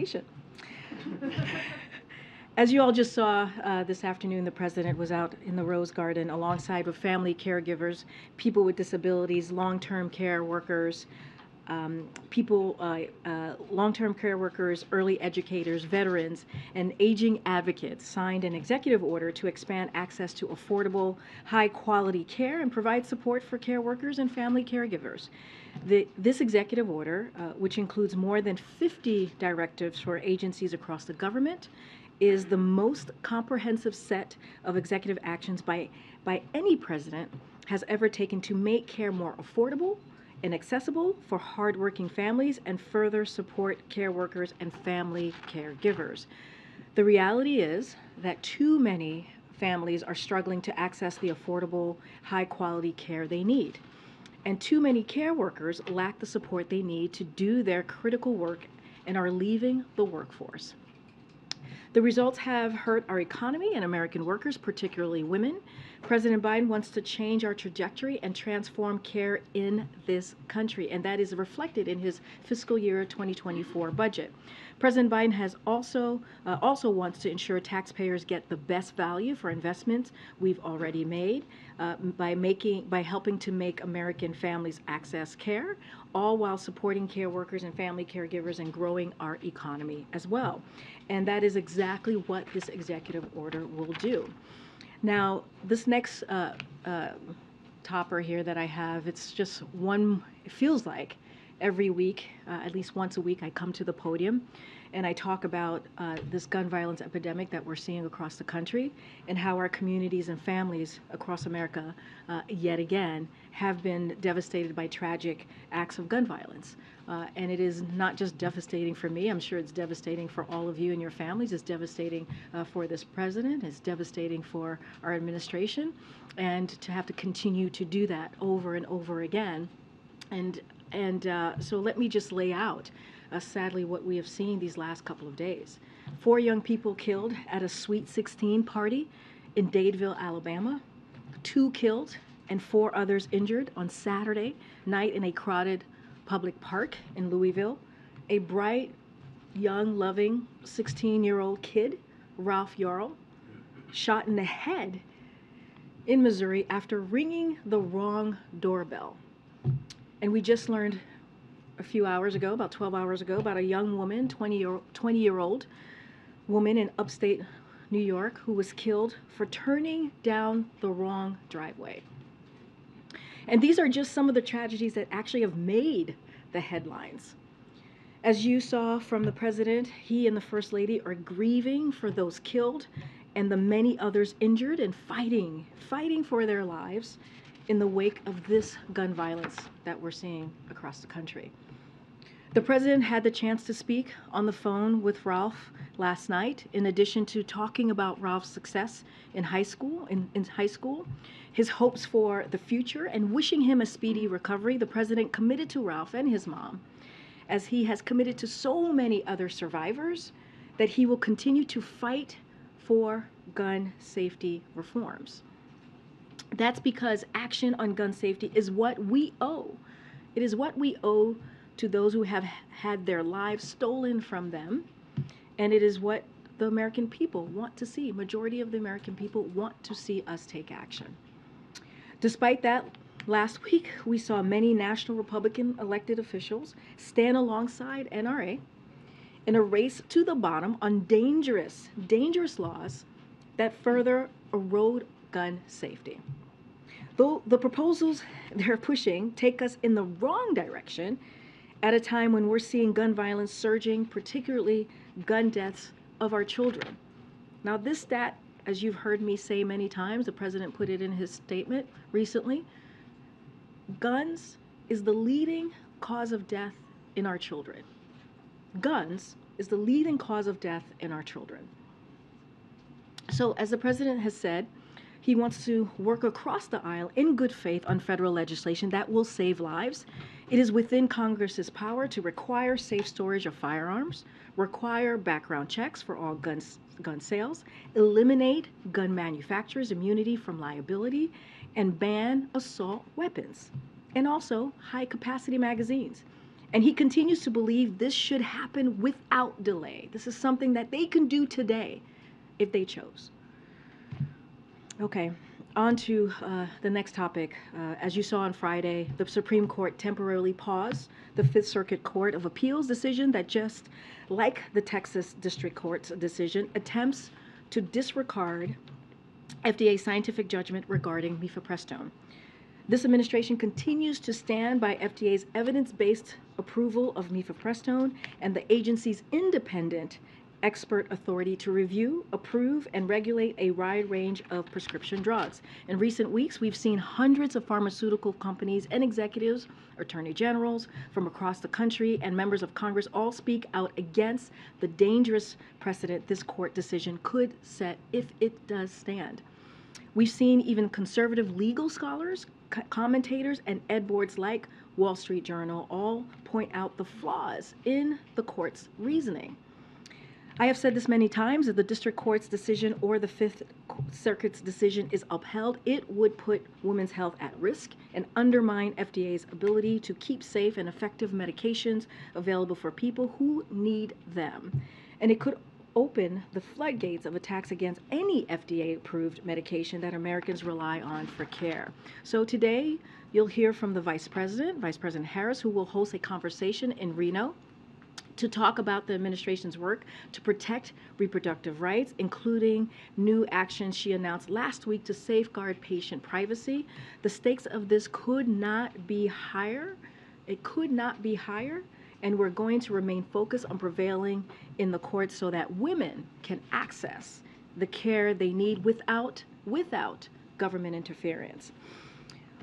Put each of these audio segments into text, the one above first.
presentation. As you all just saw this afternoon, the president was out in the Rose Garden alongside with family caregivers, people with disabilities, long-term care workers, long-term care workers, early educators, veterans, and aging advocates signed an executive order to expand access to affordable, high-quality care and provide support for care workers and family caregivers. This executive order, which includes more than 50 directives for agencies across the government, is the most comprehensive set of executive actions by any president has ever taken to make care more affordable and accessible for hardworking families and further support care workers and family caregivers. The reality is that too many families are struggling to access the affordable, high-quality care they need. And too many care workers lack the support they need to do their critical work and are leaving the workforce. The results have hurt our economy and American workers, particularly women. President Biden wants to change our trajectory and transform care in this country, and that is reflected in his fiscal year 2024 budget. President Biden has also wants to ensure taxpayers get the best value for investments we've already made by helping to make American families access care, all while supporting care workers and family caregivers and growing our economy as well. And that is exactly what this executive order will do. Now, this next topper here that I have, it's just one, it feels like every week, at least once a week, I come to the podium and I talk about this gun violence epidemic that we're seeing across the country and how our communities and families across America, yet again, have been devastated by tragic acts of gun violence. And it is not just devastating for me, I'm sure it's devastating for all of you and your families. It's devastating for this president, it's devastating for our administration, and to have to continue to do that over and over again. And so let me just lay out, sadly, what we have seen these last couple of days. 4 young people killed at a Sweet 16 party in Dadeville, Alabama. 2 killed and 4 others injured on Saturday night in a crowded public park in Louisville. A bright, young, loving 16-year-old kid, Ralph Yarl, shot in the head in Missouri after ringing the wrong doorbell. And we just learned a few hours ago, about 12 hours ago, about a young woman, 20-year-old woman in upstate New York who was killed for turning down the wrong driveway. And these are just some of the tragedies that actually have made the headlines. As you saw from the president, he and the First Lady are grieving for those killed and the many others injured and fighting for their lives in the wake of this gun violence that we're seeing across the country. The president had the chance to speak on the phone with Ralph last night, in addition to talking about Ralph's success in high school, his hopes for the future, and wishing him a speedy recovery. The president committed to Ralph and his mom, as he has committed to so many other survivors, that he will continue to fight for gun safety reforms. That's because action on gun safety is what we owe. It is what we owe to those who have had their lives stolen from them, and it is what the American people want to see. Majority of the American people want to see us take action. Despite that, last week we saw many national Republican elected officials stand alongside NRA in a race to the bottom on dangerous laws that further erode gun safety. Though the proposals they're pushing take us in the wrong direction at a time when we're seeing gun violence surging, particularly gun deaths of our children. Now, this stat, as you've heard me say many times, the president put it in his statement recently, guns is the leading cause of death in our children. Guns is the leading cause of death in our children. So, as the president has said, he wants to work across the aisle in good faith on federal legislation that will save lives. It is within Congress's power to require safe storage of firearms, require background checks for all gun sales, eliminate gun manufacturers' immunity from liability, and ban assault weapons, and also high-capacity magazines. And he continues to believe this should happen without delay. This is something that they can do today if they chose. Okay, on to the next topic. As you saw on Friday, the Supreme Court temporarily paused the Fifth Circuit Court of Appeals decision that, just like the Texas District Court's decision, attempts to disregard FDA's scientific judgment regarding mifepristone. This administration continues to stand by FDA's evidence-based approval of mifepristone and the agency's independent expert authority to review, approve, and regulate a wide range of prescription drugs. In recent weeks, we've seen hundreds of pharmaceutical companies and executives, attorney generals from across the country, and members of Congress all speak out against the dangerous precedent this court decision could set if it does stand. We've seen even conservative legal scholars, commentators, and ed boards like Wall Street Journal all point out the flaws in the court's reasoning. I have said this many times: if the district court's decision or the Fifth Circuit's decision is upheld, it would put women's health at risk and undermine FDA's ability to keep safe and effective medications available for people who need them. And it could open the floodgates of attacks against any FDA-approved medication that Americans rely on for care. So today, you'll hear from the Vice President Harris, who will host a conversation in Reno to talk about the administration's work to protect reproductive rights, including new actions she announced last week to safeguard patient privacy. The stakes of this could not be higher. It could not be higher, and we're going to remain focused on prevailing in the courts so that women can access the care they need without government interference.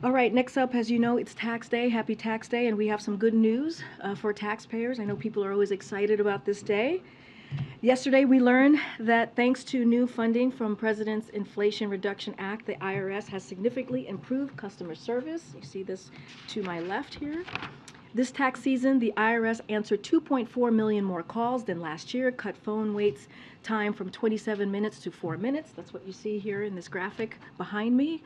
All right, next up, as you know, it's tax day. Happy tax day, and we have some good news for taxpayers. I know people are always excited about this day. Yesterday, we learned that thanks to new funding from President's Inflation Reduction Act, the IRS has significantly improved customer service. You see this to my left here. This tax season, the IRS answered 2.4 million more calls than last year, cut phone waits time from 27 minutes to 4 minutes. That's what you see here in this graphic behind me.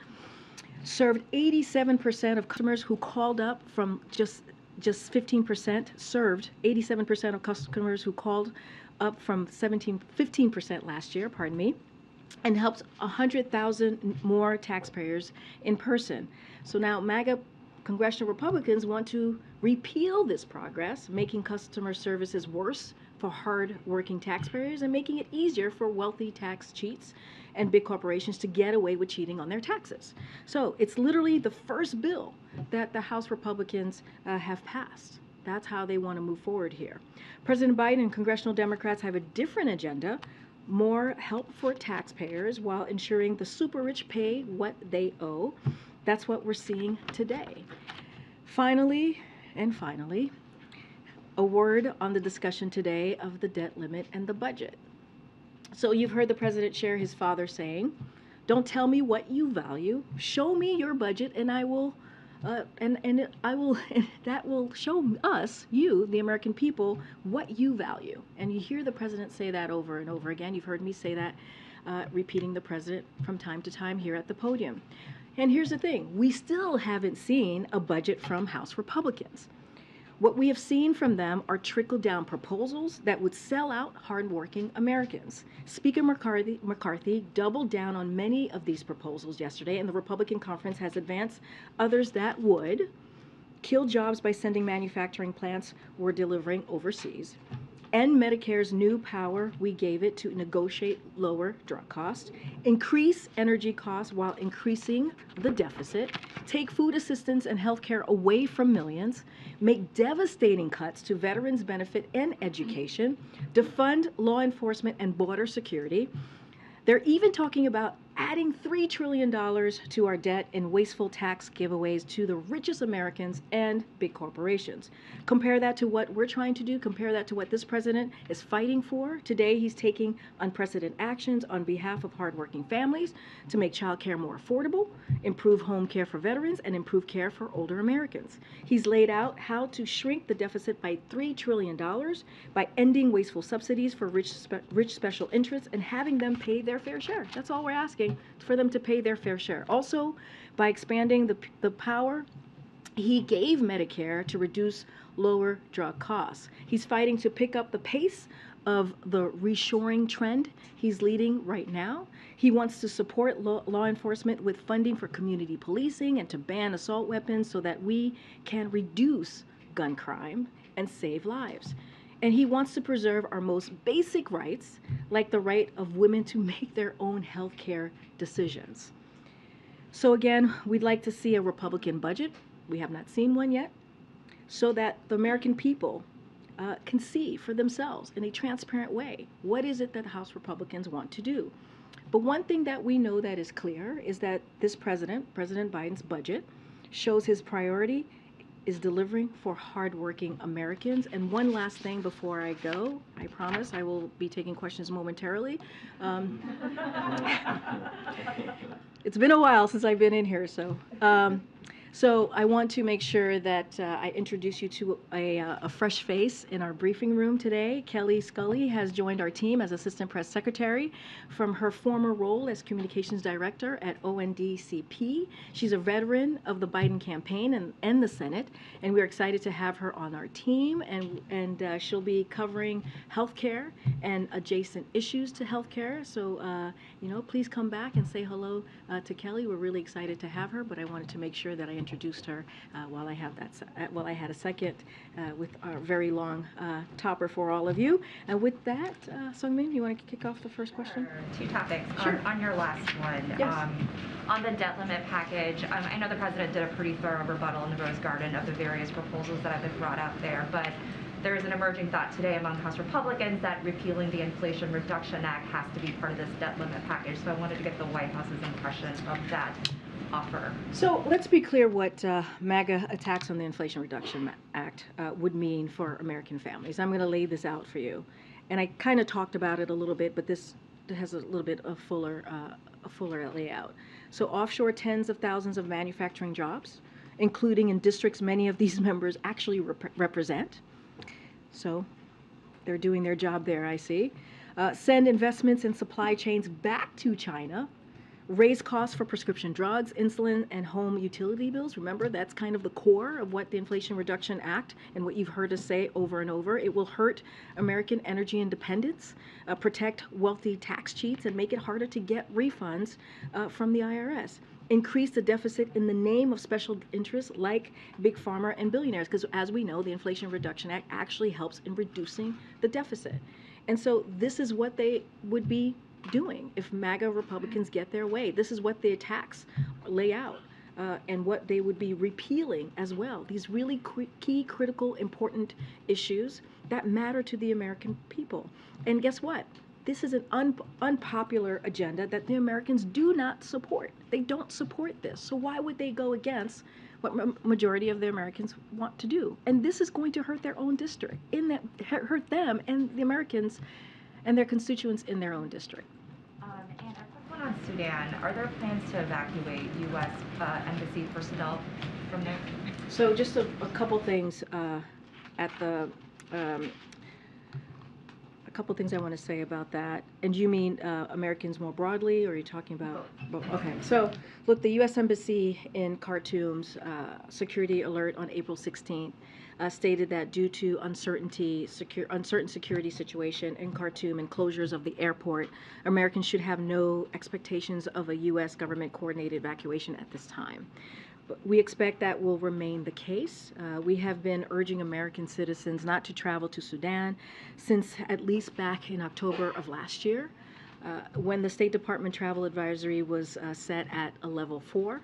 Served 87% of customers who called up from just 15%, served 87% of customers who called up from 15% last year, and helped 100,000 more taxpayers in person. So now MAGA congressional Republicans want to repeal this progress, making customer services worse for hard-working taxpayers and making it easier for wealthy tax cheats and big corporations to get away with cheating on their taxes. So it's literally the first bill that the House Republicans have passed. That's how they want to move forward here. President Biden and congressional Democrats have a different agenda: more help for taxpayers while ensuring the super rich pay what they owe. That's what we're seeing today. Finally, a word on the discussion today of the debt limit and the budget. So you've heard the president share his father saying, "Don't tell me what you value. Show me your budget, and I will, and that will show us, you, the American people, what you value." And you hear the president say that over and over again. You've heard me say that, repeating the president from time to time here at the podium. And here's the thing: we still haven't seen a budget from House Republicans. What we have seen from them are trickle-down proposals that would sell out hardworking Americans. Speaker McCarthy doubled down on many of these proposals yesterday, and the Republican conference has advanced others that would kill jobs by sending manufacturing plants we're delivering overseas, end Medicare's new power we gave it to negotiate lower drug costs, increase energy costs while increasing the deficit, take food assistance and health care away from millions, make devastating cuts to veterans' benefit and education, defund law enforcement and border security. They're even talking about adding $3 trillion to our debt in wasteful tax giveaways to the richest Americans and big corporations. Compare that to what we're trying to do. Compare that to what this president is fighting for. Today, he's taking unprecedented actions on behalf of hardworking families to make child care more affordable, improve home care for veterans, and improve care for older Americans. He's laid out how to shrink the deficit by $3 trillion by ending wasteful subsidies for rich special interests and having them pay their fair share. That's all we're asking, for them to pay their fair share. Also, by expanding the power he gave Medicare to reduce lower drug costs. He's fighting to pick up the pace of the reshoring trend he's leading right now. He wants to support law enforcement with funding for community policing and to ban assault weapons so that we can reduce gun crime and save lives. And he wants to preserve our most basic rights, like the right of women to make their own health care decisions. So again, we'd like to see a Republican budget. We have not seen one yet, so that the American people can see for themselves in a transparent way what is it that House Republicans want to do. But one thing that we know that is clear is that this President Biden's budget, shows his priority is delivering for hardworking Americans. And one last thing before I go, I promise I will be taking questions momentarily. It's been a while since I've been in here, so I want to make sure that I introduce you to a fresh face in our briefing room today. Kelly Scully has joined our team as Assistant Press Secretary from her former role as Communications Director at ONDCP. She's a veteran of the Biden campaign and the Senate, and we're excited to have her on our team, and she'll be covering healthcare and adjacent issues to healthcare. So, please come back and say hello to Kelly. We're really excited to have her, but I wanted to make sure that I introduced her while I had a second with our very long topper for all of you. And with that, Sungmin, you want to kick off the first question? Two topics. Sure. On your last one, yes. On the debt limit package, I know the President did a pretty thorough rebuttal in the Rose Garden of the various proposals that have been brought out there, but there is an emerging thought today among House Republicans that repealing the Inflation Reduction Act has to be part of this debt limit package. So I wanted to get the White House's impression of that offer. So let's be clear what MAGA attacks on the Inflation Reduction Act would mean for American families. I'm going to lay this out for you. And I kind of talked about it a little bit, but this has a little bit of fuller layout. So offshore tens of thousands of manufacturing jobs, including in districts many of these members actually represent. So they're doing their job there, I see. Send investments in supply chains back to China. Raise costs for prescription drugs, insulin, and home utility bills. Remember, that's kind of the core of what the Inflation Reduction Act and what you've heard us say over and over. It will hurt American energy independence, protect wealthy tax cheats, and make it harder to get refunds from the IRS. Increase the deficit in the name of special interests like big pharma and billionaires, because as we know, the Inflation Reduction Act actually helps in reducing the deficit. And so this is what they would be doing if MAGA Republicans get their way. This is what the attacks lay out and what they would be repealing as well. These really key, critical, important issues that matter to the American people. And guess what? This is an unpopular agenda that the Americans do not support. They don't support this. So why would they go against what majority of the Americans want to do? And this is going to hurt their own district, hurt them and the Americans and their constituents in their own district. And a quick one on Sudan. Are there plans to evacuate U.S. Embassy personnel from there? So just a couple things a couple things I want to say about that. And do you mean Americans more broadly, or are you talking about both? Okay, so look, the U.S. Embassy in Khartoum's security alert on April 16th stated that due to uncertain security situation in Khartoum and closures of the airport, Americans should have no expectations of a U.S. government coordinated evacuation at this time. We expect that will remain the case. We have been urging American citizens not to travel to Sudan since at least back in October of last year, when the State Department travel advisory was set at a level 4,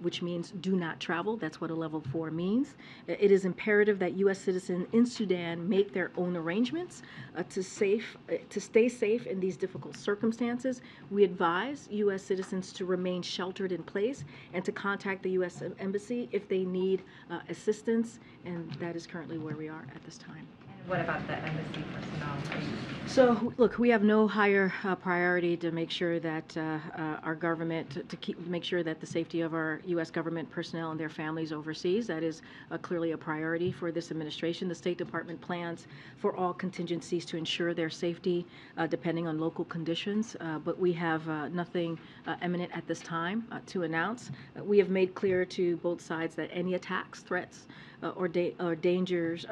which means do not travel. That's what a level 4 means. It is imperative that U.S. citizens in Sudan make their own arrangements to stay safe in these difficult circumstances. We advise U.S. citizens to remain sheltered in place and to contact the U.S. Embassy if they need assistance, and that is currently where we are at this time. What about the embassy personnel? So, look, we have no higher priority to make sure that our government, make sure that the safety of our U.S. government personnel and their families overseas. That is clearly a priority for this administration. The State Department plans for all contingencies to ensure their safety, depending on local conditions. But we have nothing imminent at this time to announce. We have made clear to both sides that any attacks, threats, or dangers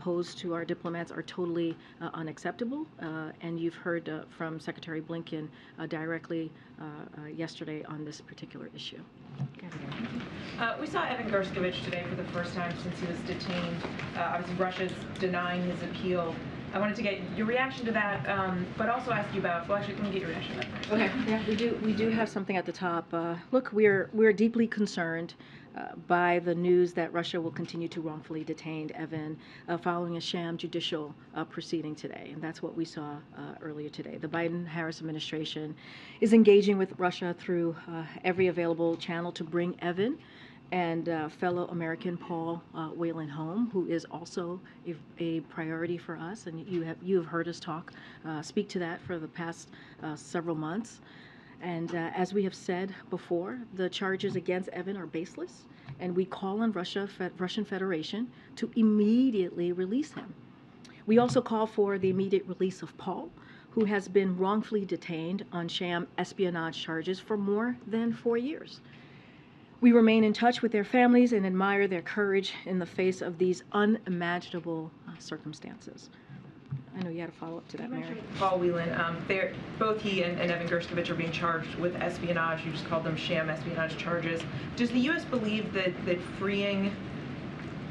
posed to our diplomats are totally unacceptable. And you've heard from Secretary Blinken directly yesterday on this particular issue. We saw Evan Gershkovich today for the first time since he was detained. Obviously, Russia's denying his appeal. I wanted to get your reaction to that, but also ask you about. Well, actually, let me get your reaction to that first. Okay. Yeah, we do have something at the top. Look, we're deeply concerned by the news that Russia will continue to wrongfully detain Evan following a sham judicial proceeding today, and that's what we saw earlier today. The Biden-Harris administration is engaging with Russia through every available channel to bring Evan and fellow American Paul Whelan home, who is also a priority for us, and you have heard us speak to that for the past several months. And as we have said before, the charges against Evan are baseless, and we call on Russian Federation to immediately release him. We also call for the immediate release of Paul, who has been wrongfully detained on sham espionage charges for more than 4 years. We remain in touch with their families and admire their courage in the face of these unimaginable circumstances. I know you had a follow-up to that, Mary. Paul Whelan, both he and Evan Gershkovich are being charged with espionage. You just called them sham espionage charges. Does the U.S. believe that freeing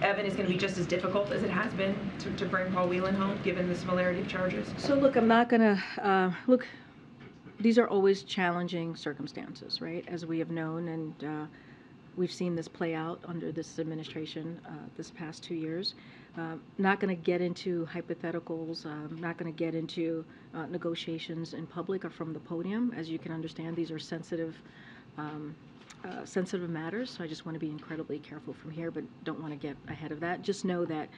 Evan is going to be just as difficult as it has been to bring Paul Whelan home, given the similarity of charges? So look, I'm not going to, these are always challenging circumstances, right, as we have known, and we've seen this play out under this administration this past 2 years. Not going to get into hypotheticals, not going to get into negotiations in public or from the podium. As you can understand, these are sensitive matters, so I just want to be incredibly careful from here, but don't want to get ahead of that. Just know that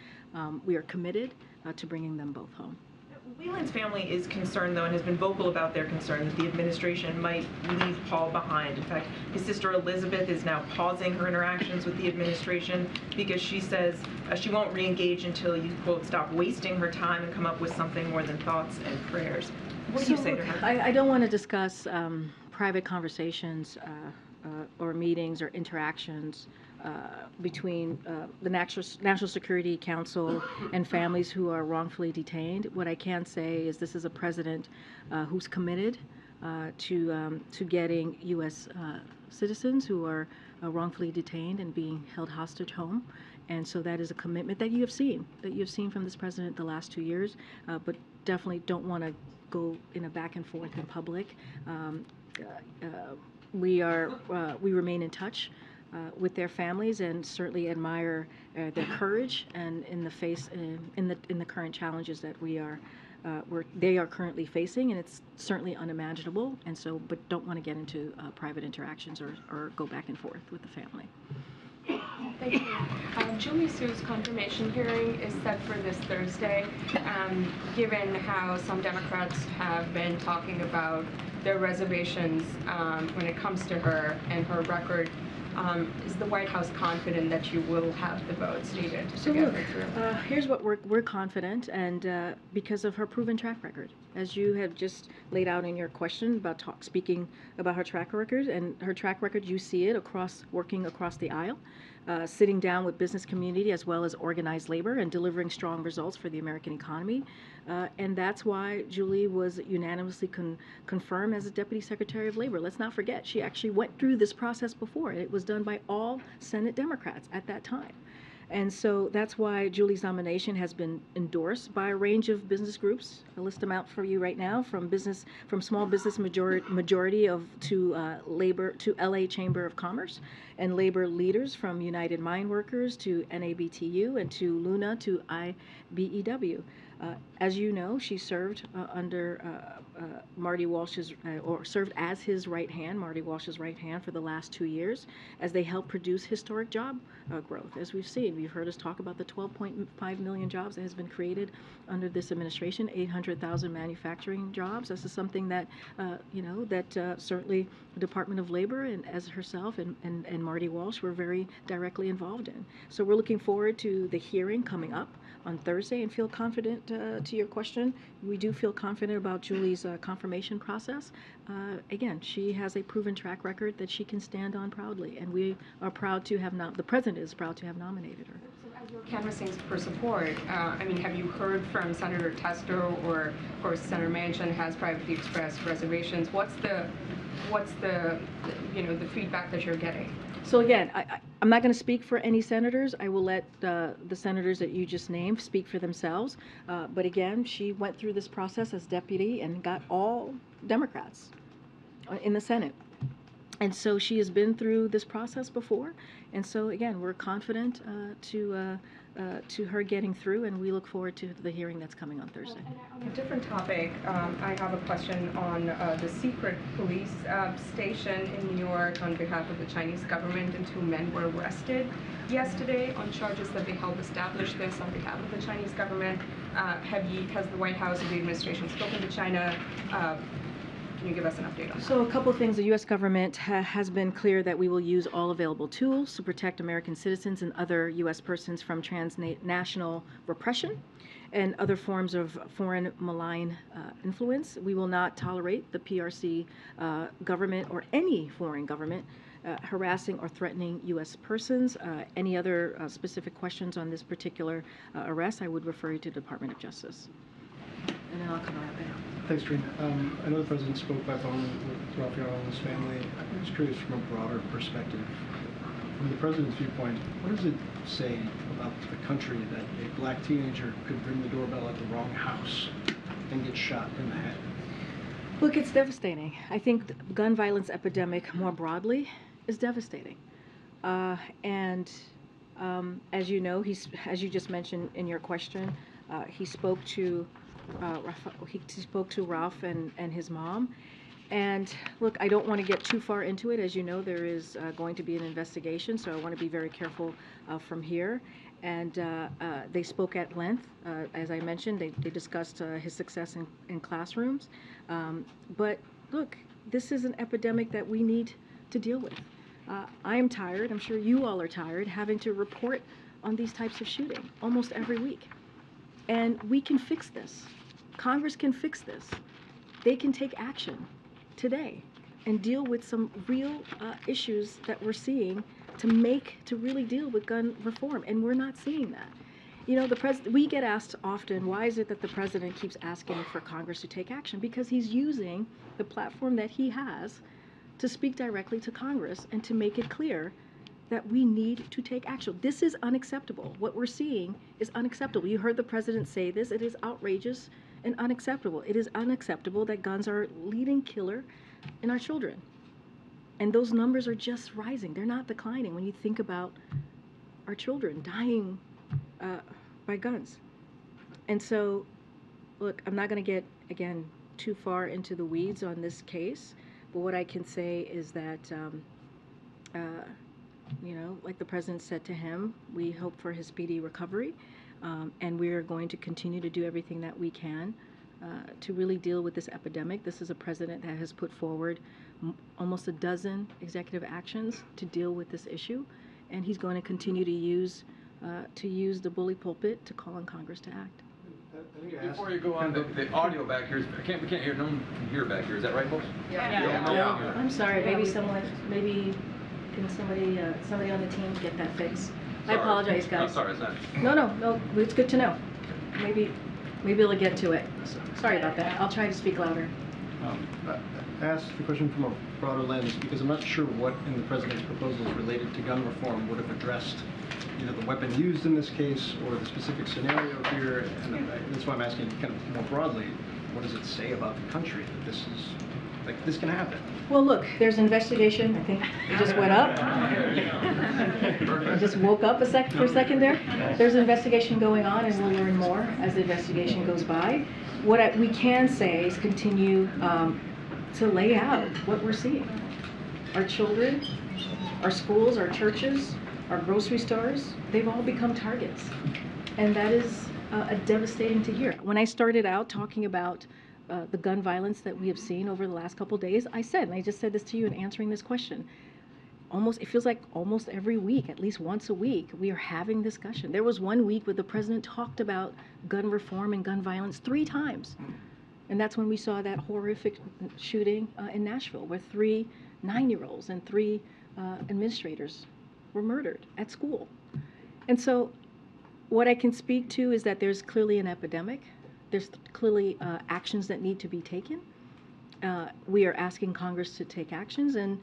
we are committed to bringing them both home. Whelan's family is concerned, though, and has been vocal about their concern that the administration might leave Paul behind. In fact, his sister Elizabeth is now pausing her interactions with the administration because she says she won't re-engage until you, quote, stop wasting her time and come up with something more than thoughts and prayers. What do you say to her? I don't want to discuss private conversations or meetings or interactions between the National Security Council and families who are wrongfully detained. What I can say is this is a president who's committed to getting U.S. citizens who are wrongfully detained and being held hostage home. And so that is a commitment that you have seen from this president the last 2 years, but definitely don't want to go in a back and forth in public. We remain in touch with their families and certainly admire their courage and in the current challenges that they are currently facing, and it's certainly unimaginable. And so, but don't want to get into private interactions or go back and forth with the family. Thank you. Julie Sue's confirmation hearing is set for this Thursday. Given how some Democrats have been talking about their reservations when it comes to her and her record, is the White House confident that you will have the votes needed to get her through? Here's what we're confident, and because of her proven track record, as you have just laid out in your question about speaking about her track record, and her track record, you see it working across the aisle, sitting down with business community as well as organized labor and delivering strong results for the American economy. And that's why Julie was unanimously confirmed as a Deputy Secretary of Labor. Let's not forget, she actually went through this process before. It was done by all Senate Democrats at that time. And so that's why Julie's nomination has been endorsed by a range of business groups. I'll list them out for you right now, from small business majority to labor, to LA Chamber of Commerce, and labor leaders from United Mine Workers to NABTU and to Luna to IBEW. As you know, she served under Marty Walsh's, or served as his right hand, Marty Walsh's right hand, for the last 2 years as they helped produce historic job growth. As we've seen, you've heard us talk about the 12.5 million jobs that has been created under this administration, 800,000 manufacturing jobs. This is something that, certainly the Department of Labor and as herself and Marty Walsh were very directly involved in. So we're looking forward to the hearing coming up on Thursday and feel confident, to your question, we do feel confident about Julie's confirmation process. Again, she has a proven track record that she can stand on proudly, and we are proud to have, the President is proud to have nominated her. So as you're canvassing for support, I mean, have you heard from Senator Tester, or of course Senator Manchin has privately expressed reservations? What's the the feedback that you're getting? So again, I'm not going to speak for any senators. I will let the senators that you just named speak for themselves. But again, she went through this process as deputy and got all Democrats in the Senate. And so she has been through this process before. And so again, we're confident to her getting through, and we look forward to the hearing that's coming on Thursday. On a different topic, I have a question on the secret police station in New York on behalf of the Chinese government, and 2 men were arrested yesterday on charges that they helped establish this on behalf of the Chinese government. Has the White House or the administration spoken to China? Can you give us an update on that? So a couple of things. The U.S. government has been clear that we will use all available tools to protect American citizens and other U.S. persons from transnational repression and other forms of foreign malign influence. We will not tolerate the PRC government or any foreign government harassing or threatening U.S. persons. Any other specific questions on this particular arrest, I would refer you to the Department of Justice. And then I'll come right back. Thanks, Karine. I know the President spoke by phone with Jean-Pierre and his family. I'm just curious from a broader perspective, from the President's viewpoint, what does it say about the country that a black teenager could ring the doorbell at the wrong house and get shot in the head? Look, it's devastating. I think the gun violence epidemic more broadly is devastating. And as you know, as you just mentioned in your question, he spoke to Ralph and his mom. And look, I don't want to get too far into it. As you know, there is going to be an investigation, so I want to be very careful from here. And they spoke at length. As I mentioned, they discussed his success in classrooms. But look, this is an epidemic that we need to deal with. I am tired, I'm sure you all are tired, having to report on these types of shooting almost every week. And we can fix this. Congress can fix this. They can take action today and deal with some real issues that we're seeing to really deal with gun reform, and we're not seeing that. You know, we get asked often, why is it that the President keeps asking for Congress to take action? Because he's using the platform that he has to speak directly to Congress and to make it clear that we need to take action. This is unacceptable. What we're seeing is unacceptable. You heard the President say this. It is outrageous and unacceptable. It is unacceptable that guns are leading killer in our children. And those numbers are just rising. They're not declining when you think about our children dying by guns. And so, look, I'm not going to get, again, too far into the weeds on this case, but what I can say is that you know, like the President said to him, we hope for his speedy recovery, and we are going to continue to do everything that we can to really deal with this epidemic. This is a President that has put forward almost a dozen executive actions to deal with this issue, and he's going to continue to use the bully pulpit to call on Congress to act. Before you go on, the audio back here, we can't hear, no one can hear back here. Is that right, folks? Yeah. I'm sorry, maybe can somebody on the team get that fixed? I apologize, guys. I'm sorry, it's not. No, it's good to know. Maybe we'll get to it. Sorry about that. I'll try to speak louder. I asked the question from a broader lens because I'm not sure what in the President's proposals related to gun reform would have addressed either the weapon used in this case or the specific scenario here. And that's why I'm asking kind of more broadly, what does it say about the country that this can happen? Well, look, there's an investigation. I think it just went up. I just woke up for a second there. There's an investigation going on, and we'll learn more as the investigation goes by. What we can say is continue to lay out what we're seeing. Our children, our schools, our churches, our grocery stores, they've all become targets. And that is devastating to hear. When I started out talking about the gun violence that we have seen over the last couple of days, I said, and I just said this to you in answering this question, it feels like almost every week, at least once a week, we are having discussion. There was one week where the president talked about gun reform and gun violence 3 times. And that's when we saw that horrific shooting in Nashville, where 3 9-year-olds and 3 administrators were murdered at school. And so what I can speak to is that there's clearly an epidemic. There's clearly actions that need to be taken. We are asking Congress to take actions, and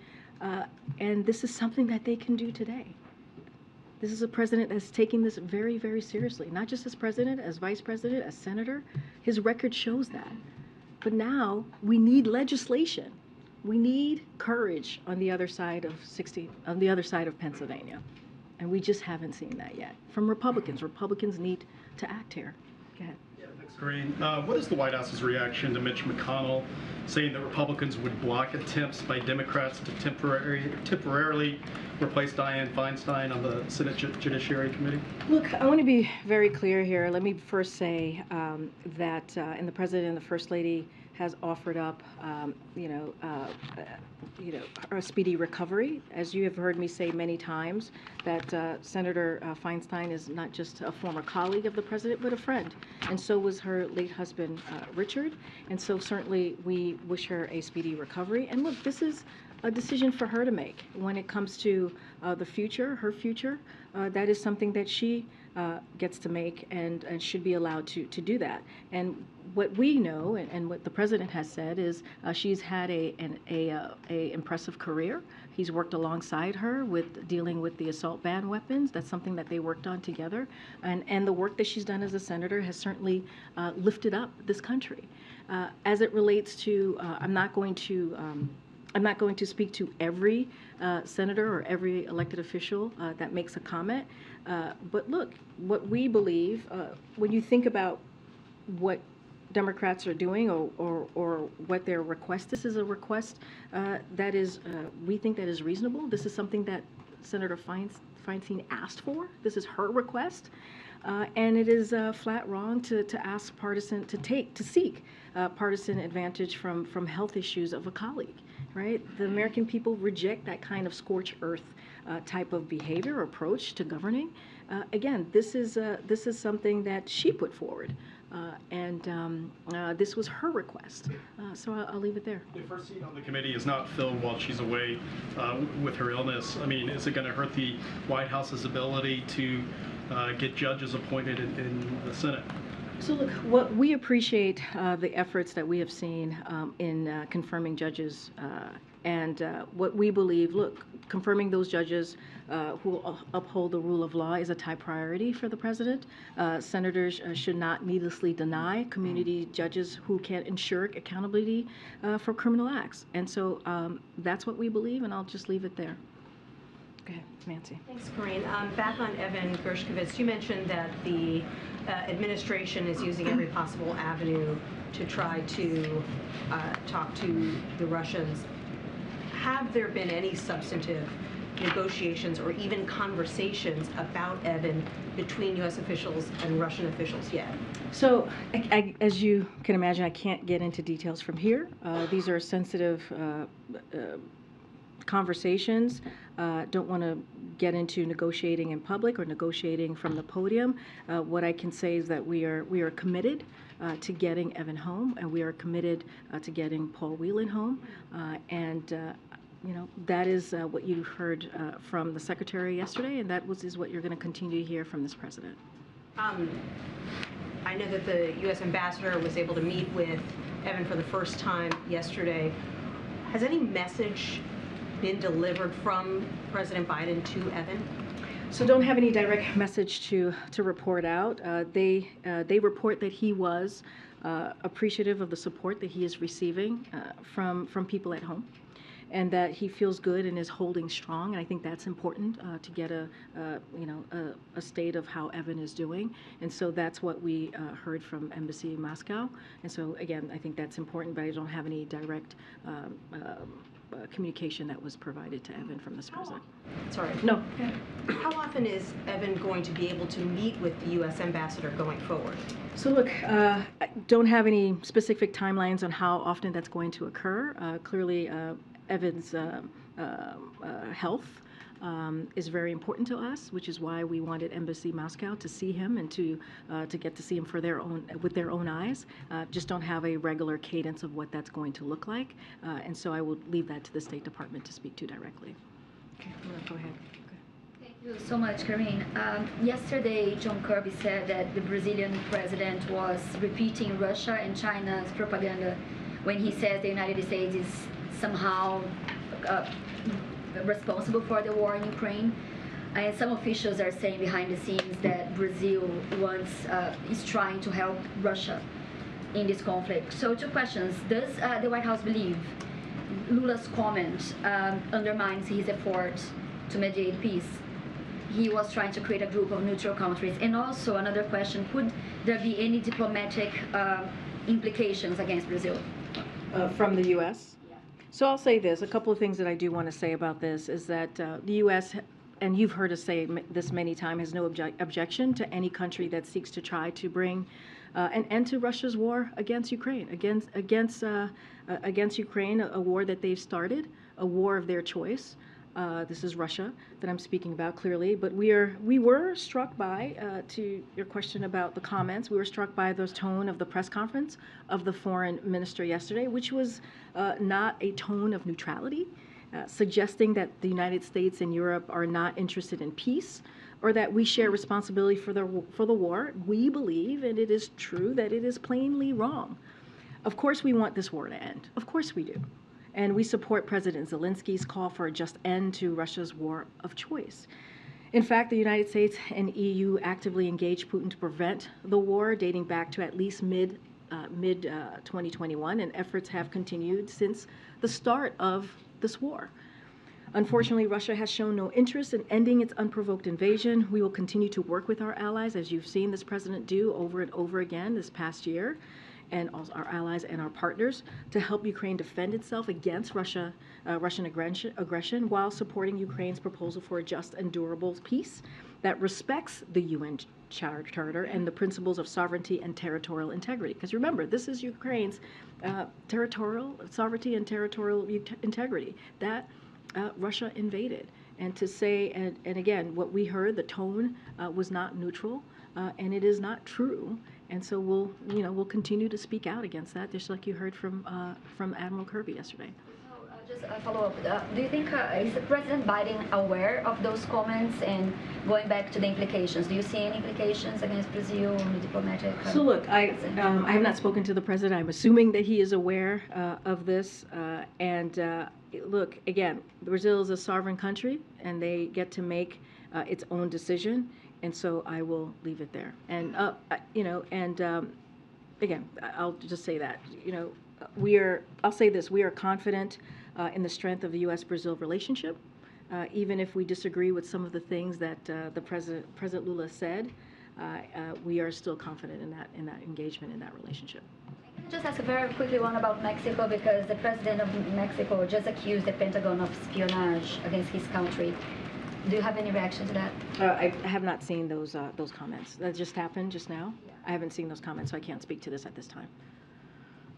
this is something that they can do today. This is a president that's taking this very, very seriously, not just as president, as vice president, as senator. His record shows that. But now we need legislation. We need courage on the other side of Pennsylvania. And we just haven't seen that yet. From Republicans. Republicans need to act here. Go ahead. Karine, what is the White House's reaction to Mitch McConnell saying that Republicans would block attempts by Democrats to temporarily replace Dianne Feinstein on the Senate Judiciary Committee? Look, I want to be very clear here. Let me first say that and the President and the First Lady has offered up, a speedy recovery. As you have heard me say many times, that Senator Feinstein is not just a former colleague of the President, but a friend. And so was her late husband, Richard. And so certainly we wish her a speedy recovery. And look, this is a decision for her to make when it comes to the future, her future. That is something that she gets to make and should be allowed to do that. And what we know and what the president has said is she's had an impressive career. He's worked alongside her with dealing with the assault ban weapons. That's something that they worked on together. And the work that she's done as a senator has certainly lifted up this country. As it relates to, I'm not going to speak to every senator or every elected official that makes a comment. But look, what we believe, when you think about what Democrats are doing or what their request is a request that is, we think that is reasonable. This is something that Senator Feinstein asked for. This is her request. And it is flat wrong to seek partisan advantage from health issues of a colleague, right? The American people reject that kind of scorched earth type of behavior or approach to governing. Again, this is something that she put forward, and this was her request. So I'll leave it there. If her seat on the committee is not filled while she's away with her illness, I mean, is it going to hurt the White House's ability to get judges appointed in the Senate? So look, what we appreciate the efforts that we have seen in confirming judges, and what we believe, look, confirming those judges who uphold the rule of law is a top priority for the president. Senators should not needlessly deny community judges who can ensure accountability for criminal acts. And so that's what we believe, and I'll just leave it there. Go ahead, Nancy. Thanks, Karine. Back on Evan Gershkovich, you mentioned that the administration is using every possible avenue to try to talk to the Russians. Have there been any substantive negotiations or even conversations about Evan between U.S. officials and Russian officials yet? So, as you can imagine, I can't get into details from here. These are sensitive conversations. Don't want to get into negotiating in public or negotiating from the podium. What I can say is that we are committed to getting Evan home, and we are committed to getting Paul Whelan home, and that is what you heard from the Secretary yesterday, and that is what you're going to continue to hear from this president. I know that the U.S. ambassador was able to meet with Evan for the first time yesterday. Has any message been delivered from President Biden to Evan? So don't have any direct message to report out. They report that he was appreciative of the support that he is receiving from people at home, and that he feels good and is holding strong. And I think that's important to get a state of how Evan is doing. And so that's what we heard from Embassy in Moscow. And so again, I think that's important, but I don't have any direct communication that was provided to Evan from this president. Sorry. No. How often is Evan going to be able to meet with the U.S. ambassador going forward? So look, I don't have any specific timelines on how often that's going to occur. Clearly, Evan's health is very important to us, which is why we wanted Embassy Moscow to see him and to get to see him for with their own eyes. Just don't have a regular cadence of what that's going to look like, and so I will leave that to the State Department to speak to directly. Okay, go ahead. Thank you so much, Karine. Yesterday, John Kirby said that the Brazilian president was repeating Russia and China's propaganda when he says the United States is somehow responsible for the war in Ukraine. And some officials are saying behind the scenes that Brazil is trying to help Russia in this conflict. So 2 questions. Does the White House believe Lula's comment undermines his effort to mediate peace? He was trying to create a group of neutral countries. And also another question, could there be any diplomatic implications against Brazil? From the U.S.? So I'll say this, a couple of things that I do want to say about this is that the U.S., and you've heard us say this many times, has no objection to any country that seeks to try to bring an end to Russia's war against Ukraine, against Ukraine, a war that they've started, a war of their choice. This is Russia that I'm speaking about clearly, but we were struck by, to your question about the comments, we were struck by the tone of the press conference of the foreign minister yesterday, which was not a tone of neutrality, suggesting that the United States and Europe are not interested in peace, or that we share responsibility for the war. We believe, and it is true, that it is plainly wrong. Of course we want this war to end. Of course we do. And we support President Zelensky's call for a just end to Russia's war of choice. In fact, the United States and EU actively engaged Putin to prevent the war, dating back to at least mid 2021, and efforts have continued since the start of this war. Unfortunately, Russia has shown no interest in ending its unprovoked invasion. We will continue to work with our allies, as you've seen this president do over and over again this past year, and also our allies and our partners, to help Ukraine defend itself against Russian aggression while supporting Ukraine's proposal for a just and durable peace that respects the UN Charter and the principles of sovereignty and territorial integrity. Because remember, this is Ukraine's territorial sovereignty and territorial integrity that Russia invaded. And to say, and again, what we heard, the tone was not neutral, and it is not true. And so we'll continue to speak out against that, just like you heard from Admiral Kirby yesterday. Just a follow-up. Do you think is President Biden aware of those comments, and going back to the implications? Do you see any implications against Brazil on the diplomatic? So look, I have not spoken to the president. I'm assuming that he is aware of this. Look, again, Brazil is a sovereign country, and they get to make its own decision. And so I will leave it there. And again, I'll just say that I'll say this: we are confident in the strength of the U.S.-Brazil relationship, even if we disagree with some of the things that the President Lula said. We are still confident in that engagement, in that relationship. Just ask a very quickly one about Mexico, because the president of Mexico just accused the Pentagon of espionage against his country. Do you have any reaction to that? I have not seen those comments. That just happened just now. Yeah. I haven't seen those comments, so I can't speak to this at this time.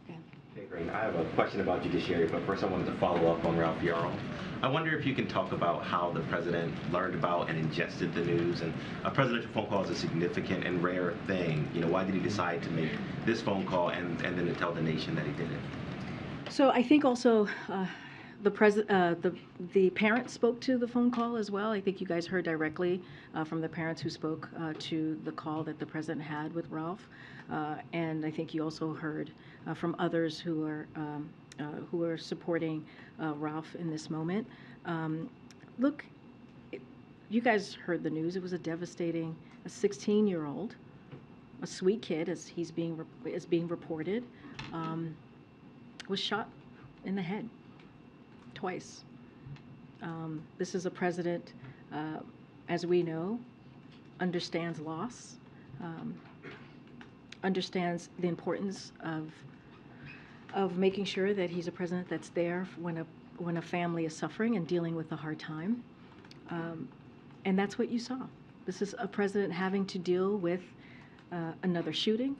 Okay. Hey, Karine, I have a question about judiciary, but first I wanted to follow up on Ralph Yarl. I wonder if you can talk about how the president learned about and ingested the news. And a presidential phone call is a significant and rare thing. Why did he decide to make this phone call and then to tell the nation that he did it? So I think also the parents spoke to the phone call as well. I think you guys heard directly from the parents who spoke to the call that the president had with Ralph, and I think you also heard from others who are supporting Ralph in this moment. Look, you guys heard the news. It was a 16-year-old, a sweet kid, as he's being reported, was shot in the head. Twice. This is a president, as we know, understands loss, understands the importance of making sure that he's a president that's there when a family is suffering and dealing with a hard time. And that's what you saw. This is a president having to deal with another shooting,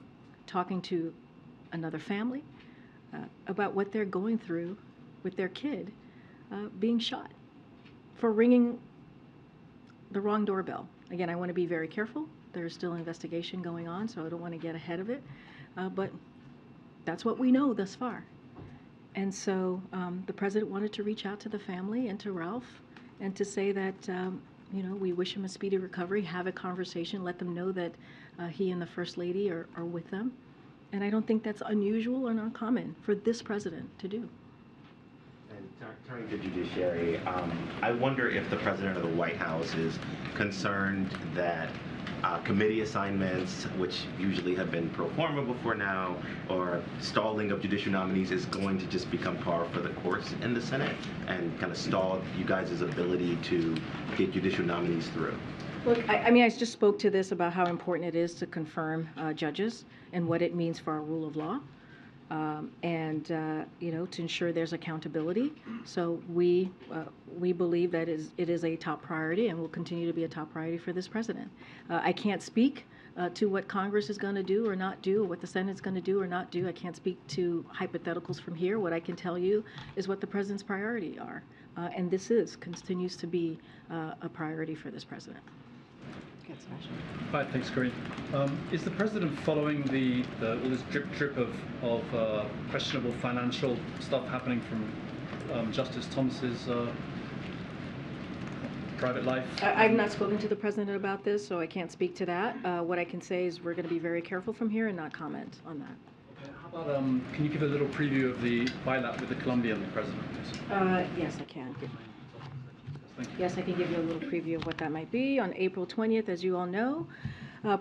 talking to another family about what they're going through with their kid, being shot for ringing the wrong doorbell. Again, I want to be very careful. There's still an investigation going on, so I don't want to get ahead of it. But that's what we know thus far. And so the president wanted to reach out to the family and to Ralph and to say that, we wish him a speedy recovery, have a conversation, let them know that he and the First Lady are with them. And I don't think that's unusual or uncommon for this president to do. And turning to judiciary, I wonder if the president of the White House is concerned that committee assignments, which usually have been pro forma before now, or stalling of judicial nominees is going to just become par for the course in the Senate and kind of stall you guys' ability to get judicial nominees through. Look, I just spoke to this about how important it is to confirm judges and what it means for our rule of law, and to ensure there's accountability. So we believe that it is a top priority and will continue to be a top priority for this president. I can't speak to what Congress is going to do or not do, or what the Senate is going to do or not do. I can't speak to hypotheticals from here. What I can tell you is what the president's priority are, and this continues to be a priority for this president. Hi, thanks, Karine. Is the president following all this drip of questionable financial stuff happening from Justice Thomas's private life? I've not spoken to the president about this, so I can't speak to that. What I can say is we're going to be very careful from here and not comment on that. Okay, how about, can you give a little preview of the bilat with the Colombian president, please? Yes, I can. Yes, I can give you a little preview of what that might be. On April 20th, as you all know,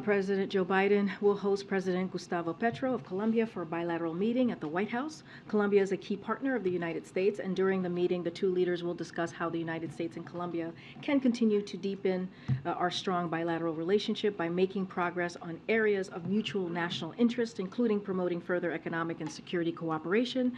President Joe Biden will host President Gustavo Petro of Colombia for a bilateral meeting at the White House. Colombia is a key partner of the United States, and during the meeting, the two leaders will discuss how the United States and Colombia can continue to deepen our strong bilateral relationship by making progress on areas of mutual national interest, including promoting further economic and security cooperation.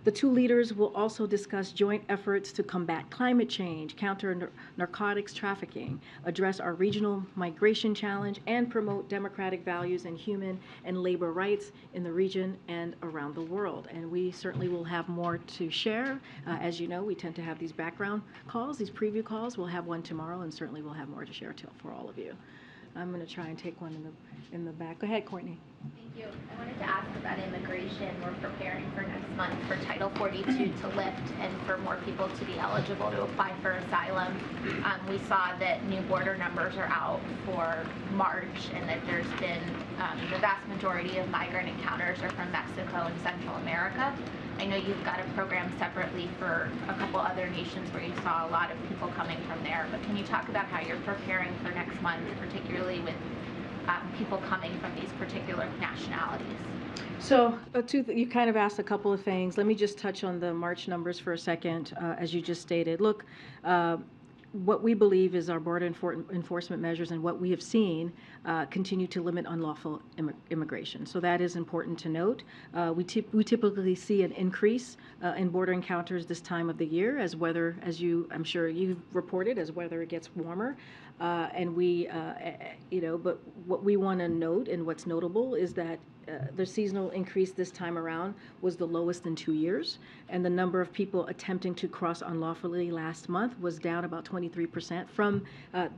The two leaders will also discuss joint efforts to combat climate change, counter narcotics trafficking, address our regional migration challenge, and promote democratic values and human and labor rights in the region and around the world. And we certainly will have more to share. As you know, we tend to have these background calls, these preview calls. We'll have one tomorrow, and certainly we'll have more to share for all of you. I'm going to try and take one in the back. Go ahead, Courtney. Thank you. I wanted to ask about immigration. We're preparing for next month for Title 42 to lift and for more people to be eligible to apply for asylum. We saw that new border numbers are out for March and that there's been the vast majority of migrant encounters are from Mexico and Central America. I know you've got a program separately for a couple other nations where you saw a lot of people coming from there, but can you talk about how you're preparing for next month, particularly with people coming from these particular nationalities? So you kind of asked a couple of things. Let me just touch on the March numbers for a second, as you just stated. Look, what we believe is our border enforcement measures and what we have seen continue to limit unlawful immigration. So that is important to note. We typically see an increase in border encounters this time of the year as weather, I'm sure you've reported, as weather gets warmer. And but what we want to note and what's notable is that the seasonal increase this time around was the lowest in 2 years, and the number of people attempting to cross unlawfully last month was down about 23% from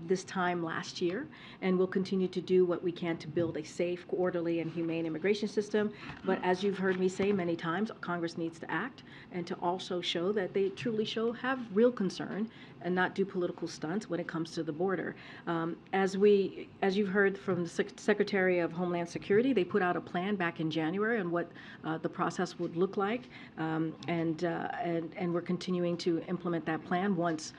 this time last year. And we'll continue to do what we can to build a safe, orderly, and humane immigration system. But as you've heard me say many times, Congress needs to act and to also show that they truly have real concern and not do political stunts when it comes to the border. As you've heard from the Secretary of Homeland Security, they put out a plan back in January on what the process would look like, and we're continuing to implement that plan once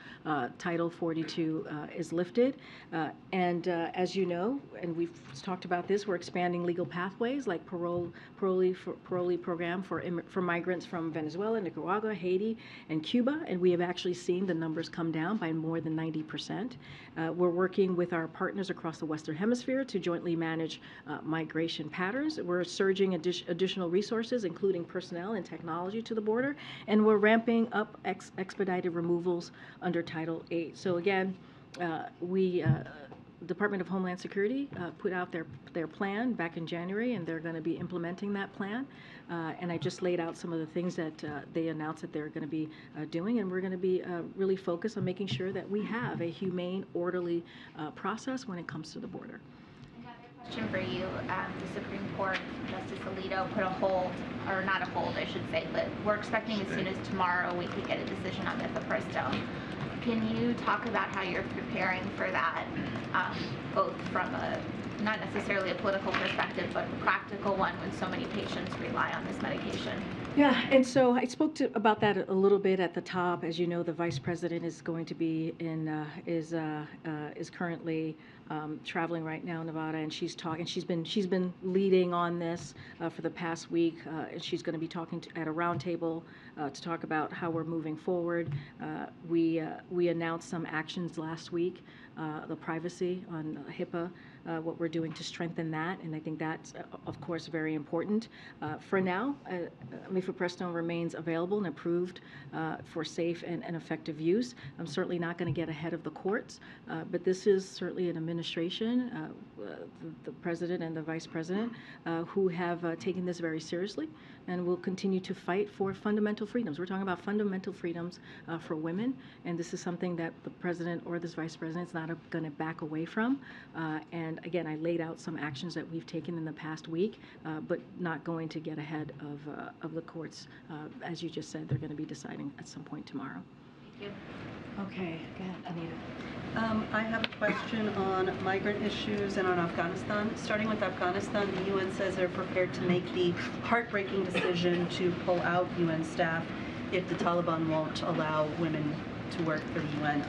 Title 42 is lifted. As you know, and we've talked about this, we're expanding legal pathways like parole program for migrants from Venezuela, Nicaragua, Haiti, and Cuba, and we have actually seen the numbers come down by more than 90%. We're working with our partners across the Western Hemisphere to jointly manage migration patterns. We're surging additional resources, including personnel and technology, to the border, and we're ramping up expedited removals under Title 8. So again, Department of Homeland Security put out their plan back in January, and they're going to be implementing that plan. And I just laid out some of the things that they announced that they're going to be doing, and we're going to be really focused on making sure that we have a humane, orderly process when it comes to the border. Question for you. The Supreme Court, Justice Alito put a hold, or not a hold, I should say, but we're expecting as soon as tomorrow we could get a decision on mifepristone. Can you talk about how you're preparing for that, both from a, not necessarily a political perspective, but a practical one when so many patients rely on this medication? Yeah, and so I spoke about that a little bit at the top. As you know, the vice president is going to be in is currently traveling right now in Nevada, and she's talking. She's been leading on this for the past week, and she's going to be talking at a roundtable to talk about how we're moving forward. We announced some actions last week, the privacy on HIPAA, what we're doing to strengthen that, and I think that's of course very important. For now, mifepristone remains available and approved for safe and effective use. I'm certainly not going to get ahead of the courts, but this is certainly an administration, the president and the vice president, who have taken this very seriously and will continue to fight for fundamental freedoms. We're talking about fundamental freedoms for women, and this is something that the president or this vice president is not going to back away from. And again, I laid out some actions that we've taken in the past week, but not going to get ahead of the courts. As you just said, they're going to be deciding at some point tomorrow. Thank you. Okay, go ahead, Anita. I have a question on migrant issues and on Afghanistan. Starting with Afghanistan, the UN says they're prepared to make the heartbreaking decision to pull out UN staff if the Taliban won't allow women to work for the UN.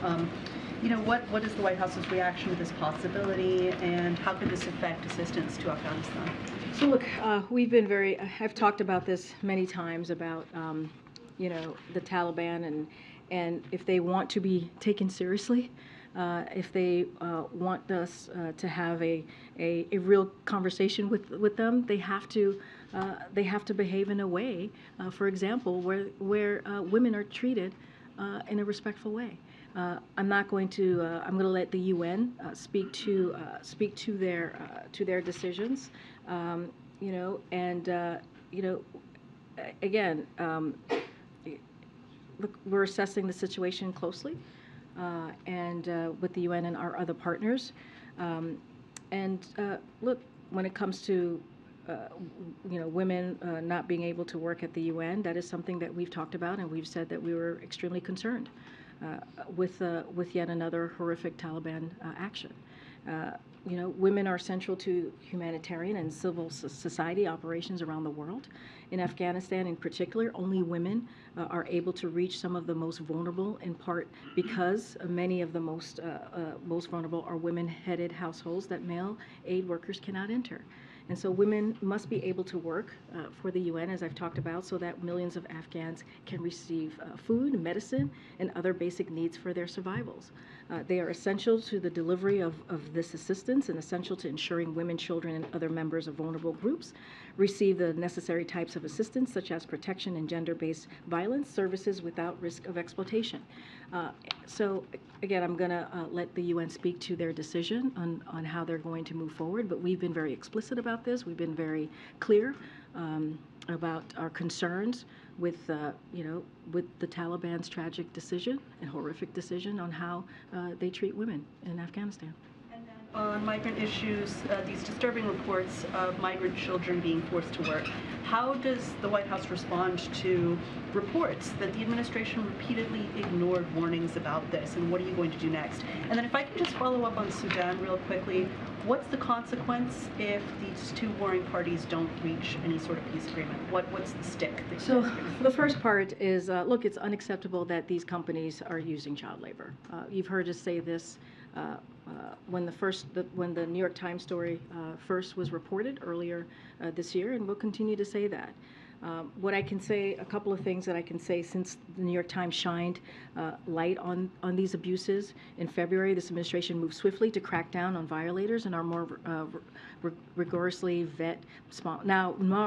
What is the White House's reaction to this possibility, and how could this affect assistance to Afghanistan? So look, we've been I've talked about this many times about, the Taliban and if they want to be taken seriously, if they want us to have a real conversation with them, they have to behave in a way, for example, where women are treated in a respectful way. I'm going to let the UN speak to their decisions, again, look, we're assessing the situation closely, and with the UN and our other partners, look, when it comes to women not being able to work at the UN, that is something that we've talked about, and we've said that we were extremely concerned with yet another horrific Taliban action. Women are central to humanitarian and civil society operations around the world. In Afghanistan in particular, only women are able to reach some of the most vulnerable, in part because many of the most vulnerable are women-headed households that male aid workers cannot enter. And so women must be able to work for the UN, as I've talked about, so that millions of Afghans can receive food, medicine, and other basic needs for their survivals. They are essential to the delivery of this assistance and essential to ensuring women, children, and other members of vulnerable groups receive the necessary types of assistance, such as protection and gender-based violence services without risk of exploitation. So again, I'm going to let the UN speak to their decision on how they're going to move forward, but we've been very explicit about this. We've been very clear about our concerns with the Taliban's tragic decision and horrific decision on how they treat women in Afghanistan. On migrant issues, these disturbing reports of migrant children being forced to work, how does the White House respond to reports that the administration repeatedly ignored warnings about this, and what are you going to do next? And then if I can just follow up on Sudan real quickly, what's the consequence if these two warring parties don't reach any sort of peace agreement? What's the stick? So the first part is, look, it's unacceptable that these companies are using child labor. You've heard us say this when the New York Times story first was reported earlier this year, and we'll continue to say that. What I can say, a couple of things that I can say since the New York Times shined light on these abuses in February, this administration moved swiftly to crack down on violators and are more rigorously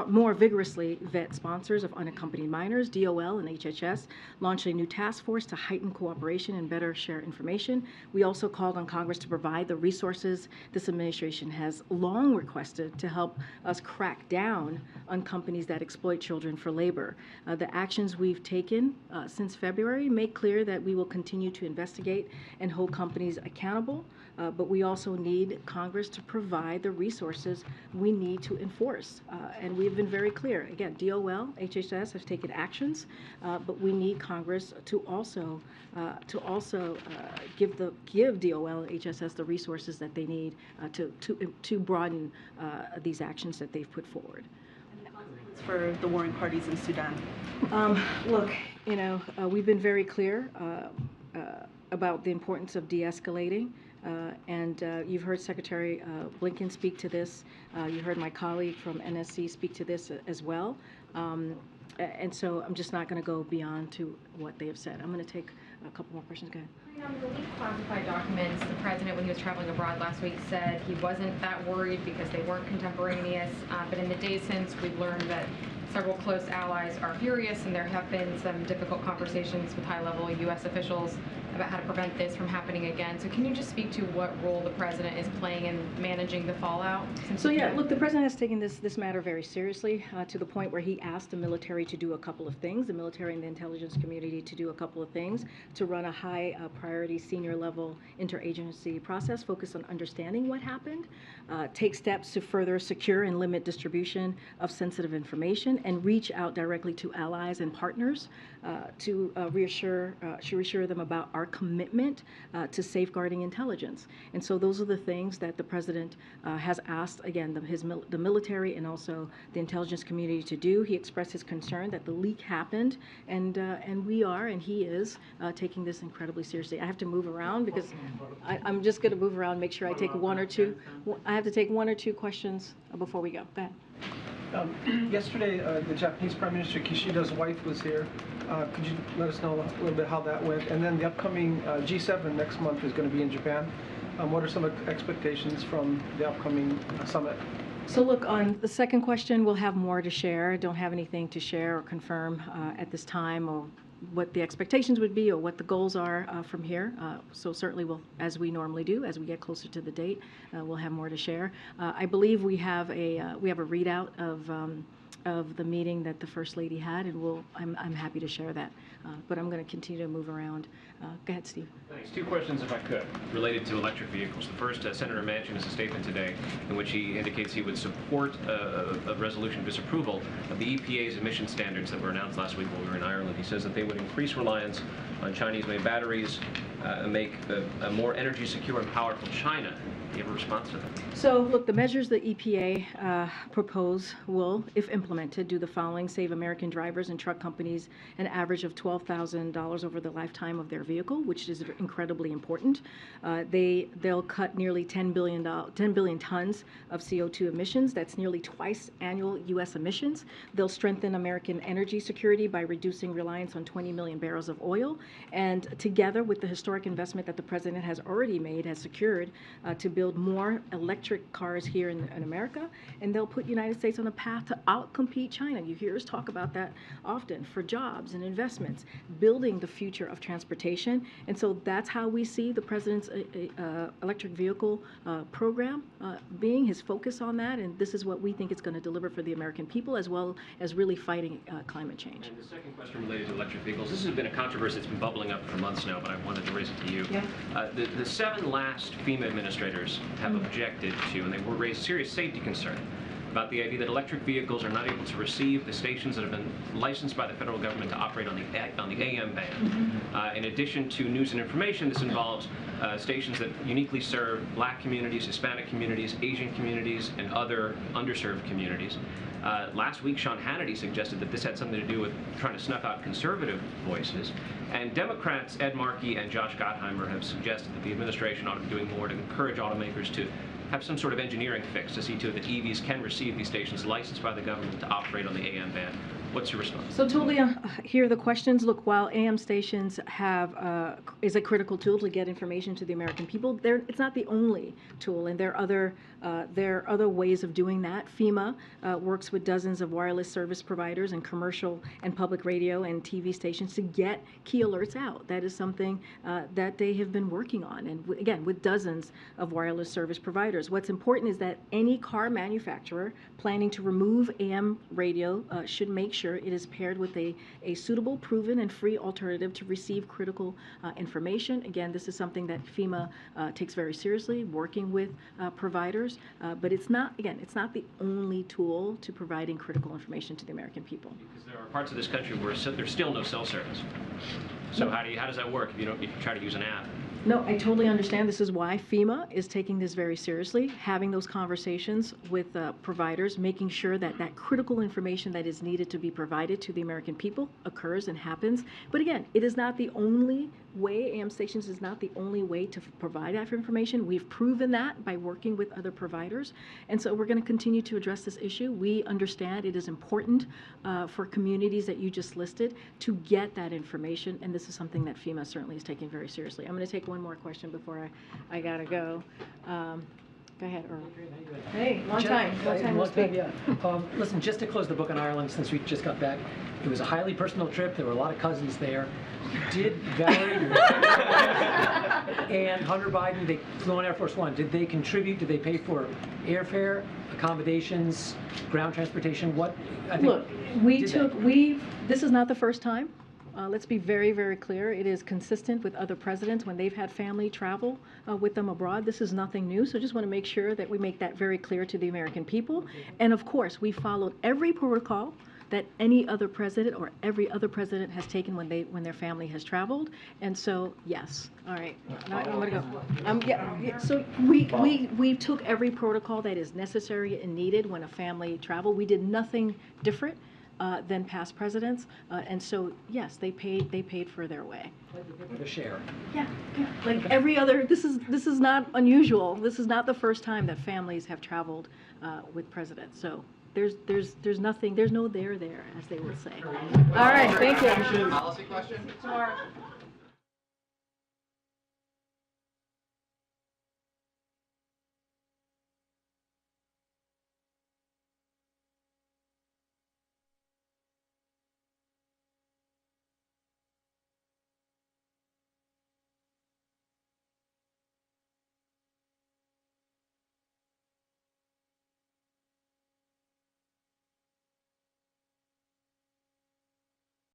more vigorously vet sponsors of unaccompanied minors. DOL and HHS launched a new task force to heighten cooperation and better share information. We also called on Congress to provide the resources this administration has long requested to help us crack down on companies that exploit children for labor. The actions we've taken since February make clear that we will continue to investigate and hold companies accountable, but we also need Congress to provide the resources we need to enforce. And we've been very clear. Again, DOL, HHS have taken actions, but we need Congress to also give DOL and HSS the resources that they need to broaden these actions that they've put forward. For the warring parties in Sudan? Look, we've been very clear about the importance of de-escalating, and you've heard Secretary Blinken speak to this. You heard my colleague from NSC speak to this as well. And so I'm just not going to go beyond to what they have said. I'm going to take a couple more questions. Go ahead. The leaked classified documents, the president, when he was traveling abroad last week, said he wasn't that worried because they weren't contemporaneous. But in the days since, we've learned that several close allies are furious, and there have been some difficult conversations with high-level U.S. officials about how to prevent this from happening again. So can you just speak to what role the president is playing in managing the fallout? So yeah, look, the president has taken this matter very seriously to the point where he asked the military to do a couple of things, the military and the intelligence community to do a couple of things, to run a high priority senior level interagency process focused on understanding what happened, take steps to further secure and limit distribution of sensitive information, and reach out directly to allies and partners to reassure them about our commitment to safeguarding intelligence. And so those are the things that the president has asked, again, the military and also the intelligence community to do. He expressed his concern that the leak happened, and we are, and he is, taking this incredibly seriously. I have to move around because I'm just going to move around, make sure I take one or two. I have to take one or two questions before we go. Go ahead. Yesterday, the Japanese Prime Minister Kishida's wife was here. Could you let us know a little bit how that went? And then the upcoming G7 next month is going to be in Japan. What are some expectations from the upcoming summit? So look, on the second question, we'll have more to share. Don't have anything to share or confirm at this time, or what the expectations would be or what the goals are from here. So certainly we'll, as we normally do, as we get closer to the date, we'll have more to share. I believe we have a readout of the meeting that the First Lady had, and I'm happy to share that. But I'm going to continue to move around. Go ahead, Steve. Thanks. Two questions, if I could, related to electric vehicles. The first, Senator Manchin has a statement today in which he indicates he would support a resolution of disapproval of the EPA's emission standards that were announced last week while we were in Ireland. He says that they would increase reliance on Chinese-made batteries, make a more energy secure and powerful China. Do you have a response to that? So, look, the measures the EPA propose will, if implemented, do the following: save American drivers and truck companies an average of $12,000 over the lifetime of their vehicle, which is incredibly important. They'll cut nearly 10 billion tons of CO2 emissions. That's nearly twice annual U.S. emissions. They'll strengthen American energy security by reducing reliance on 20 million barrels of oil. And together with the historic investment that the president has already made, has secured to build more electric cars here in America, and they'll put the United States on a path to outcompete China. You hear us talk about that often, for jobs and investments, building the future of transportation. And so that's how we see the president's electric vehicle program being, his focus on that, and this is what we think it's going to deliver for the American people, as well as really fighting climate change. And the second question related to electric vehicles. This has been a controversy that's been bubbling up for months now, but I wanted to raise it to you. Yeah. The 7 last FEMA administrators have objected to, and they were raised serious safety concern about the idea that electric vehicles are not able to receive the stations that have been licensed by the federal government to operate on the AM band. In addition to news and information, this involves stations that uniquely serve Black communities, Hispanic communities, Asian communities, and other underserved communities. Last week, Sean Hannity suggested that this had something to do with trying to snuff out conservative voices. And Democrats Ed Markey and Josh Gottheimer have suggested that the administration ought to be doing more to encourage automakers to have some sort of engineering fix to see to it that EVs can receive these stations licensed by the government to operate on the AM band. What's your response? So totally hear the questions. Look, while AM stations have is a critical tool to get information to the American people, it's not the only tool, and there are other ways of doing that. FEMA works with dozens of wireless service providers and commercial and public radio and TV stations to get key alerts out. That is something that they have been working on, and again, with dozens of wireless service providers. What's important is that any car manufacturer planning to remove AM radio should make sure it is paired with a suitable, proven, and free alternative to receive critical information. Again, this is something that FEMA takes very seriously, working with providers, but it's not the only tool to providing critical information to the American people. Because there are parts of this country where there's still no cell service. So how does that work if you try to use an app? No, I totally understand. This is why FEMA is taking this very seriously, having those conversations with providers, making sure that that critical information that is needed to be provided to the American people occurs and happens. But again, it is not the only way. AM stations is not the only way to provide that information. We've proven that by working with other providers. And so we're going to continue to address this issue. We understand it is important for communities that you just listed to get that information. And this is something that FEMA certainly is taking very seriously. I'm going to take one more question before I got to go. Go ahead, Earl. Hey, long time no speak. Yeah. Listen, just to close the book on Ireland, since we just got back, it was a highly personal trip. There were a lot of cousins there. Did Valerie and Hunter Biden, they flew on Air Force One, did they contribute? Did they pay for airfare, accommodations, ground transportation? What? Look, this is not the first time. Let's be very, very clear. It is consistent with other presidents when they've had family travel with them abroad. This is nothing new, so just want to make sure that we make that very clear to the American people. And of course, we followed every protocol that any other president or every other president has taken when their family has traveled. And so, yes. All right. Now I'm going to go. So we took every protocol that is necessary and needed when a family traveled. We did nothing different than past presidents, and so yes, they paid for their way. The share. Yeah. Like every other. This is not unusual. This is not the first time that families have traveled with presidents. So there's nothing. There's no there, as they would say. All right. Thank you. Policy question. Tomorrow.